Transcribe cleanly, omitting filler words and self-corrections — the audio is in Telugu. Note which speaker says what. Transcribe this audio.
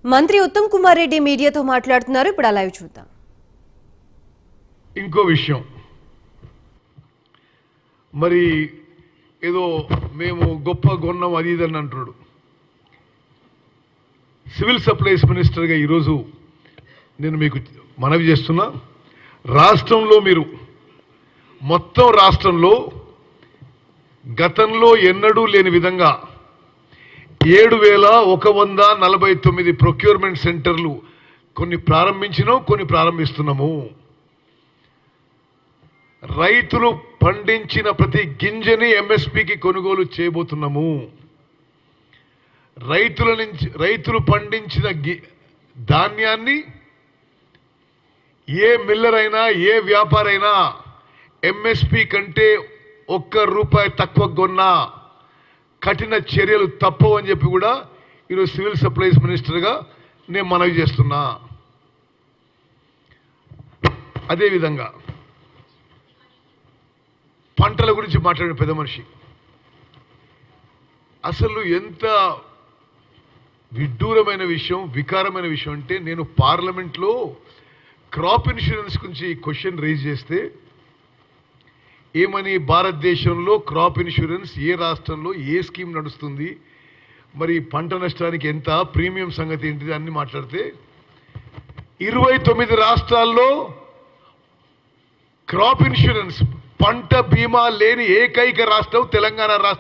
Speaker 1: మంత్రి ఉత్తమ్ కుమార్ రెడ్డి మీడియాతో మాట్లాడుతున్నారు. ఇప్పుడు ఆ లైవ్ చూద్దాం.
Speaker 2: ఇంకో విషయం, మరి ఏదో మేము గొప్ప గొన్నం అది ఇదని అంటున్నాడు. సివిల్ సప్లైస్ మినిస్టర్గా ఈరోజు నేను మీకు మనవి చేస్తున్నా, రాష్ట్రంలో మీరు మొత్తం రాష్ట్రంలో గతంలో ఎన్నడూ లేని విధంగా 7,149 ప్రొక్యూర్మెంట్ సెంటర్లు కొన్ని ప్రారంభించినాం, కొన్ని ప్రారంభిస్తున్నాము. రైతులు పండించిన ప్రతి గింజని ఎంఎస్పికి కొనుగోలు చేయబోతున్నాము. రైతులు పండించిన ధాన్యాన్ని ఏ మిల్లర్ అయినా ఏ వ్యాపారైనా ఎంఎస్పి కంటే ₹1 తక్కువ కొన్నా కఠిన చర్యలు తప్పవు అని చెప్పి కూడా ఈరోజు సివిల్ సప్లైస్ మినిస్టర్గా నేను మనవి చేస్తున్నా. అదేవిధంగా పంటల గురించి మాట్లాడిన పెద్ద మనిషి అసలు ఎంత విడ్డూరమైన విషయం, వికారమైన విషయం అంటే, నేను పార్లమెంట్లో క్రాప్ ఇన్సూరెన్స్ గురించి క్వశ్చన్ రేజ్ చేస్తే ఏమని, భారతదేశంలో క్రాప్ ఇన్సూరెన్స్ ఏ రాష్ట్రంలో ఏ స్కీమ్ నడుస్తుంది, మరి పంట నష్టానికి ఎంత, ప్రీమియం సంగతి ఏంటిది అన్ని మాట్లాడితే 29 రాష్ట్రాల్లో క్రాప్ ఇన్సూరెన్స్ పంట బీమా లేని ఏకైక రాష్ట్రం తెలంగాణ రాష్ట్రం.